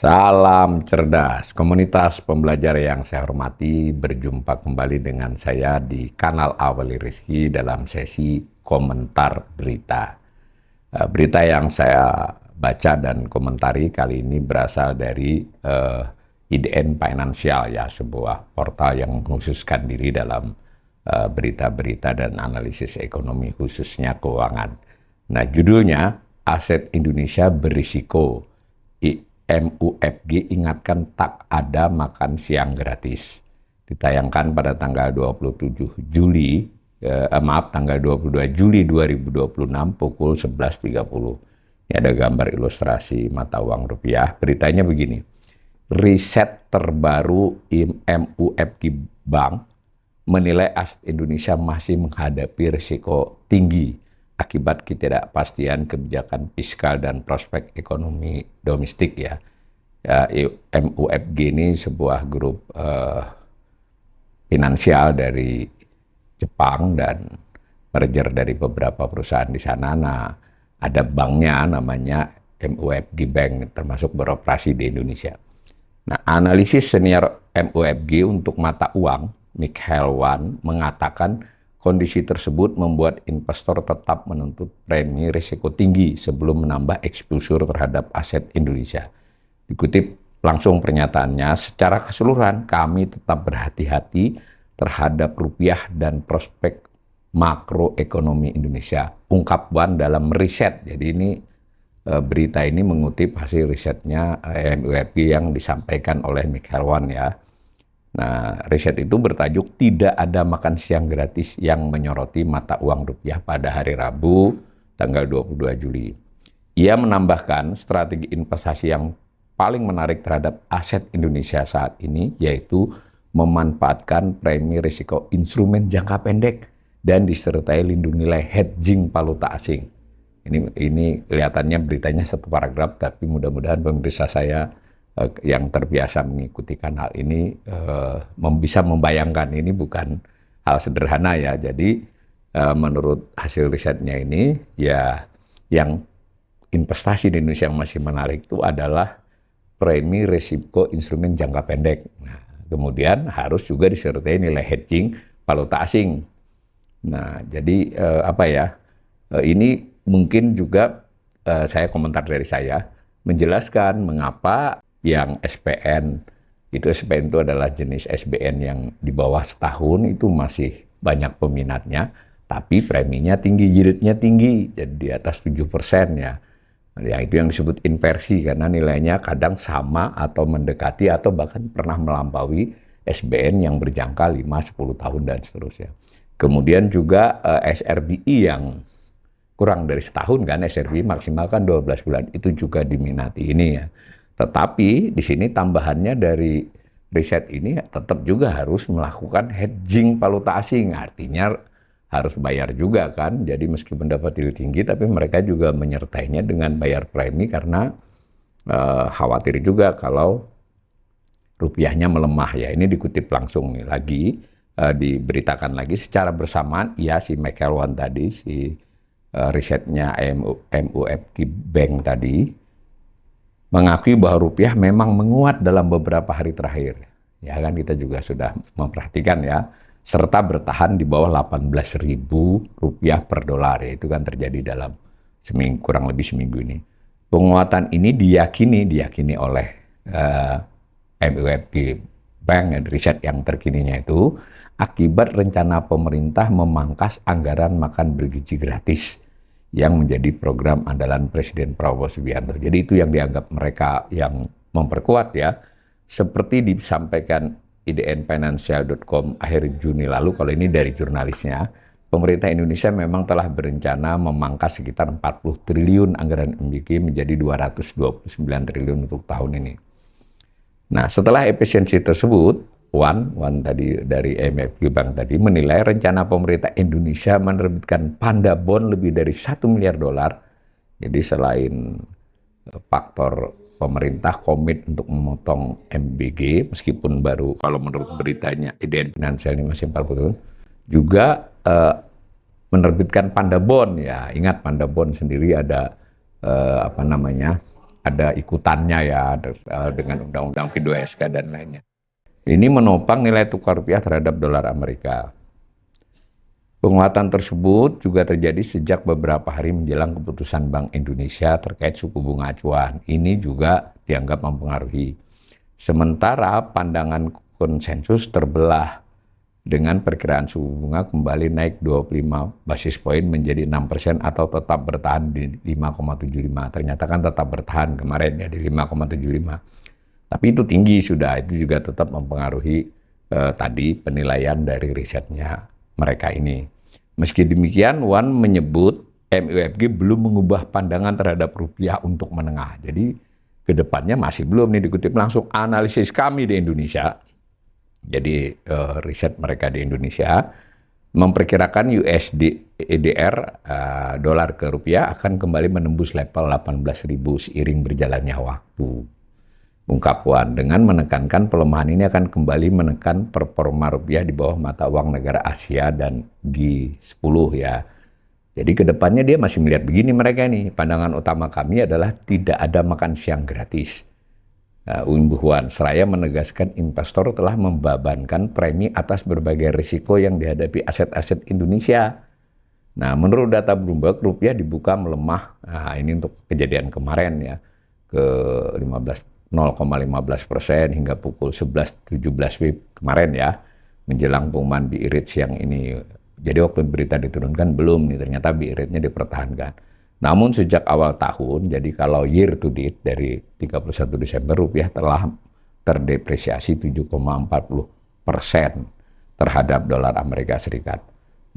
Salam cerdas, komunitas pembelajar yang saya hormati, berjumpa kembali dengan saya di kanal Awali Rizky dalam sesi komentar berita. Berita yang saya baca dan komentari kali ini berasal dari IDN Financial, ya, sebuah portal yang mengkhususkan diri dalam berita-berita dan analisis ekonomi, khususnya keuangan. Nah, judulnya Aset Indonesia Berisiko. MUFG ingatkan tak ada makan siang gratis. Ditayangkan pada tanggal 22 Juli 2026 pukul 11.30. Ini ada gambar ilustrasi mata uang rupiah. Beritanya begini. Riset terbaru MUFG Bank menilai aset Indonesia masih menghadapi risiko tinggi akibat ketidakpastian kebijakan fiskal dan prospek ekonomi domestik, ya. MUFG ini sebuah grup finansial dari Jepang dan merger dari beberapa perusahaan di sana. Nah, ada banknya namanya MUFG Bank, termasuk beroperasi di Indonesia. Nah, analisis senior MUFG untuk mata uang, Michael Wan, mengatakan kondisi tersebut membuat investor tetap menuntut premi risiko tinggi sebelum menambah eksposur terhadap aset Indonesia. Dikutip langsung pernyataannya, secara keseluruhan kami tetap berhati-hati terhadap rupiah dan prospek makroekonomi Indonesia, ungkap Wan dalam riset. Jadi ini berita ini mengutip hasil risetnya MUFG yang disampaikan oleh Michael Wan, ya. Nah, riset itu bertajuk Tidak Ada Makan Siang Gratis yang menyoroti mata uang rupiah pada hari Rabu, tanggal 22 Juli. Ia menambahkan strategi investasi yang paling menarik terhadap aset Indonesia saat ini, yaitu memanfaatkan premi risiko instrumen jangka pendek dan disertai lindung nilai hedging valuta asing. Ini kelihatannya beritanya satu paragraf, tapi mudah-mudahan pemirsa saya yang terbiasa mengikuti kanal ini bisa membayangkan ini bukan hal sederhana, ya. Jadi menurut hasil risetnya ini, ya, yang investasi di Indonesia yang masih menarik itu adalah premi risiko instrumen jangka pendek. Nah, kemudian harus juga disertai nilai hedging valuta asing. Nah, jadi ini mungkin juga saya komentar dari saya menjelaskan mengapa yang SPN itu adalah jenis SBN yang di bawah setahun itu masih banyak peminatnya, tapi preminya tinggi, yieldnya tinggi, jadi di atas 7%, ya. Ya, itu yang disebut inversi karena nilainya kadang sama atau mendekati atau bahkan pernah melampaui SBN yang berjangka 5-10 tahun dan seterusnya. Kemudian juga SRBI yang kurang dari setahun, kan, SRBI maksimal kan 12 bulan, itu juga diminati ini, ya. Tetapi di sini tambahannya dari riset ini tetap juga harus melakukan hedging valuta asing, artinya harus bayar juga, kan. Jadi meskipun dapat yield tinggi, tapi mereka juga menyertainya dengan bayar premi karena khawatir juga kalau rupiahnya melemah, ya. Ini dikutip langsung nih lagi, diberitakan lagi secara bersamaan, ya, si Michael Wan tadi, si risetnya MUFG Bank tadi mengakui bahwa rupiah memang menguat dalam beberapa hari terakhir. Ya, kan, kita juga sudah memperhatikan, ya, serta bertahan di bawah 18.000 rupiah per dolar, ya. Itu kan terjadi dalam kurang lebih seminggu ini. Penguatan ini diyakini oleh MUFG Bank, riset yang terkininya itu akibat rencana pemerintah memangkas anggaran makan bergizi gratis yang menjadi program andalan Presiden Prabowo Subianto. Jadi itu yang dianggap mereka yang memperkuat, ya. Seperti disampaikan idnfinancial.com akhir Juni lalu, kalau ini dari jurnalisnya, pemerintah Indonesia memang telah berencana memangkas sekitar 40 triliun anggaran MBG menjadi 229 triliun untuk tahun ini. Nah, setelah efisiensi tersebut, Wan tadi dari MUFG Bank tadi menilai rencana pemerintah Indonesia menerbitkan panda bond lebih dari 1 miliar dolar. Jadi selain faktor pemerintah komit untuk memotong MBG, meskipun baru, kalau menurut beritanya IDN Financial ini masih 40 tahun, juga menerbitkan panda bond, ya. Ingat panda bond sendiri ada ada ikutannya ya dengan undang-undang P2SK dan lainnya. Ini menopang nilai tukar rupiah terhadap dolar Amerika. Penguatan tersebut juga terjadi sejak beberapa hari menjelang keputusan Bank Indonesia terkait suku bunga acuan. Ini juga dianggap mempengaruhi. Sementara pandangan konsensus terbelah dengan perkiraan suku bunga kembali naik 25 basis poin menjadi 6% atau tetap bertahan di 5,75. Ternyata kan tetap bertahan kemarin ya di 5,75. Tapi itu tinggi sudah, itu juga tetap mempengaruhi tadi penilaian dari risetnya mereka ini. Meski demikian, Wan menyebut MUFG belum mengubah pandangan terhadap rupiah untuk menengah. Jadi kedepannya masih belum nih, dikutip langsung analisis kami di Indonesia. Jadi riset mereka di Indonesia memperkirakan USD EDR dolar ke rupiah akan kembali menembus level 18.000 seiring berjalannya waktu. Ungkap Wan dengan menekankan pelemahan ini akan kembali menekan performa rupiah di bawah mata uang negara Asia dan G10 ya. Jadi kedepannya dia masih melihat begini mereka ini. Pandangan utama kami adalah tidak ada makan siang gratis. Umbuh Wan seraya menegaskan investor telah membebankan premi atas berbagai risiko yang dihadapi aset-aset Indonesia. Nah, menurut data Bloomberg, rupiah dibuka melemah. Nah, ini untuk kejadian kemarin ya ke 0,15% hingga pukul 11.17 WIB kemarin ya, menjelang pengumuman BI Rate siang ini. Jadi waktu berita diturunkan belum nih, ternyata BI Rate-nya dipertahankan. Namun sejak awal tahun, jadi kalau year to date dari 31 Desember, rupiah telah terdepresiasi 7,40% terhadap dolar Amerika Serikat.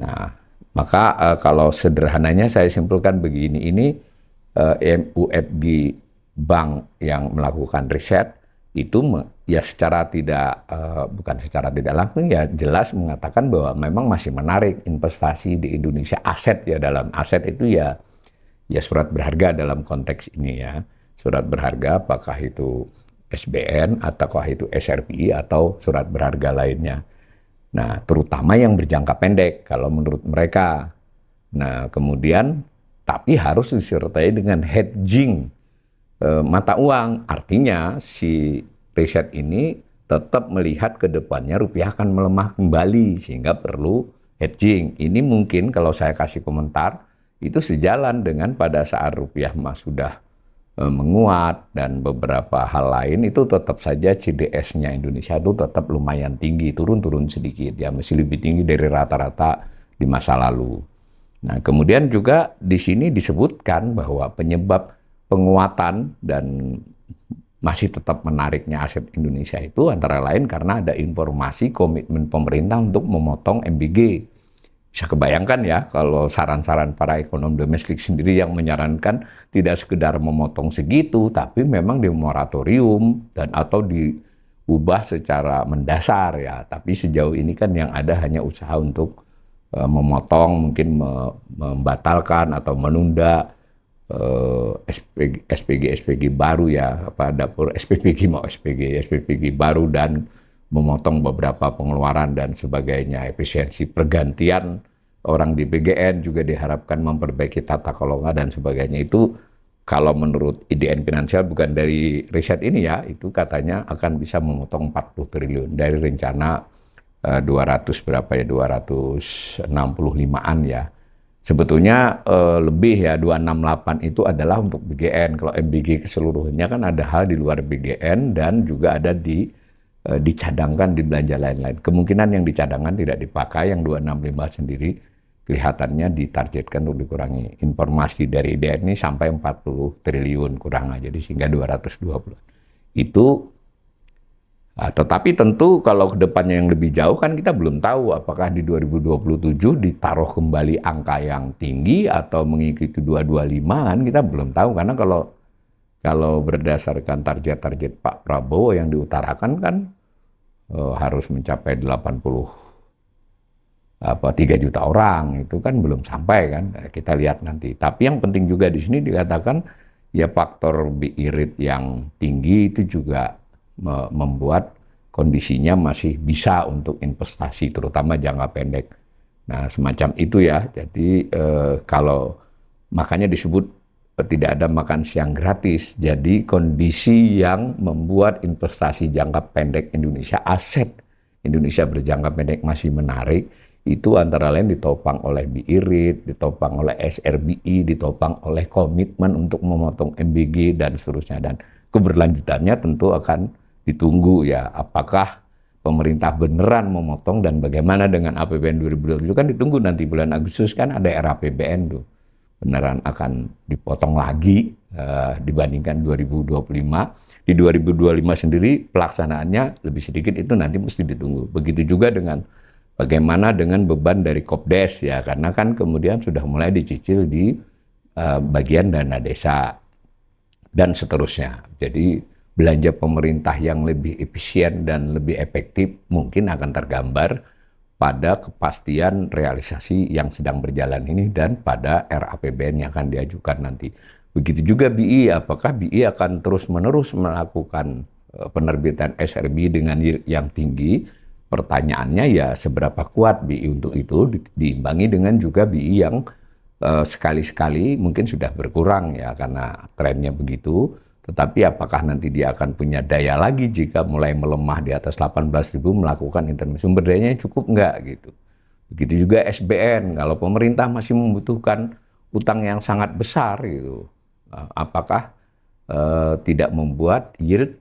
Nah, maka kalau sederhananya saya simpulkan begini, ini MUFG bank yang melakukan riset itu ya secara tidak bukan secara tidak langsung ya jelas mengatakan bahwa memang masih menarik investasi di Indonesia, aset ya, dalam aset itu ya surat berharga dalam konteks ini ya, surat berharga apakah itu SBN ataukah itu SRPI atau surat berharga lainnya. Nah, terutama yang berjangka pendek kalau menurut mereka. Nah, kemudian tapi harus disertai dengan hedging mata uang. Artinya si riset ini tetap melihat ke depannya rupiah akan melemah kembali sehingga perlu hedging. Ini mungkin kalau saya kasih komentar itu sejalan dengan pada saat rupiah sudah menguat dan beberapa hal lain itu tetap saja CDS-nya Indonesia itu tetap lumayan tinggi, turun-turun sedikit ya, masih lebih tinggi dari rata-rata di masa lalu. Nah, kemudian juga di sini disebutkan bahwa penyebab penguatan dan masih tetap menariknya aset Indonesia itu antara lain karena ada informasi komitmen pemerintah untuk memotong MBG. Bisa kebayangkan ya kalau saran-saran para ekonom domestik sendiri yang menyarankan tidak sekedar memotong segitu, tapi memang di moratorium dan atau diubah secara mendasar ya. Tapi sejauh ini kan yang ada hanya usaha untuk memotong, mungkin membatalkan atau menunda SPG baru ya, apa dapur SPG baru dan memotong beberapa pengeluaran dan sebagainya, efisiensi pergantian orang di PGN juga diharapkan memperbaiki tata kelola dan sebagainya. Itu kalau menurut IDN Finansial, bukan dari riset ini ya, itu katanya akan bisa memotong 40 triliun dari rencana 200 berapa ya, 265-an ya. Sebetulnya lebih ya, 268 itu adalah untuk BGN. Kalau MBG keseluruhannya kan ada hal di luar BGN dan juga ada dicadangkan di belanja lain-lain. Kemungkinan yang dicadangkan tidak dipakai, yang 265 sendiri kelihatannya ditargetkan untuk dikurangi. Informasi dari IDN ini sampai 40 triliun kurang aja, jadi sehingga 220. Itu tetapi tentu kalau ke depannya yang lebih jauh kan kita belum tahu apakah di 2027 ditaruh kembali angka yang tinggi atau mengikuti 225 kan kita belum tahu, karena kalau berdasarkan target-target Pak Prabowo yang diutarakan kan harus mencapai 3 juta orang, itu kan belum sampai kan, kita lihat nanti. Tapi yang penting juga di sini dikatakan ya faktor BI rate yang tinggi itu juga membuat kondisinya masih bisa untuk investasi, terutama jangka pendek. Nah, semacam itu ya. Jadi kalau makanya disebut tidak ada makan siang gratis. Jadi kondisi yang membuat investasi jangka pendek Indonesia, aset Indonesia berjangka pendek masih menarik, itu antara lain ditopang oleh BI Rate, ditopang oleh SRBI, ditopang oleh komitmen untuk memotong MBG dan seterusnya. Dan keberlanjutannya tentu akan ditunggu ya, apakah pemerintah beneran memotong dan bagaimana dengan APBN 2020 itu kan ditunggu nanti bulan Agustus kan ada RAPBN tuh. Beneran akan dipotong lagi dibandingkan 2025. Di 2025 sendiri pelaksanaannya lebih sedikit, itu nanti mesti ditunggu. Begitu juga dengan bagaimana dengan beban dari Kopdes ya, karena kan kemudian sudah mulai dicicil di bagian dana desa dan seterusnya. Jadi belanja pemerintah yang lebih efisien dan lebih efektif mungkin akan tergambar pada kepastian realisasi yang sedang berjalan ini dan pada RAPBN yang akan diajukan nanti. Begitu juga BI, apakah BI akan terus-menerus melakukan penerbitan SRB dengan yield yang tinggi? Pertanyaannya ya seberapa kuat BI untuk itu, diimbangi dengan juga BI yang sekali-sekali mungkin sudah berkurang ya karena trennya begitu. Tetapi apakah nanti dia akan punya daya lagi jika mulai melemah di atas 18.000 melakukan intervensi, sumber dayanya cukup enggak gitu. Begitu juga SBN, kalau pemerintah masih membutuhkan utang yang sangat besar gitu, apakah tidak membuat yield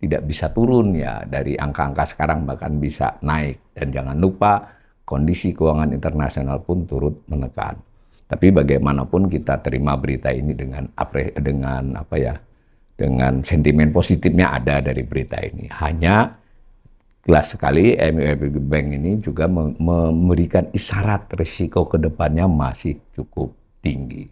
tidak bisa turun ya dari angka-angka sekarang bahkan bisa naik. Dan jangan lupa kondisi keuangan internasional pun turut menekan. Tapi bagaimanapun kita terima berita ini dengan dengan sentimen positifnya ada dari berita ini. Hanya jelas sekali MUFG Bank ini juga memberikan isyarat risiko ke depannya masih cukup tinggi.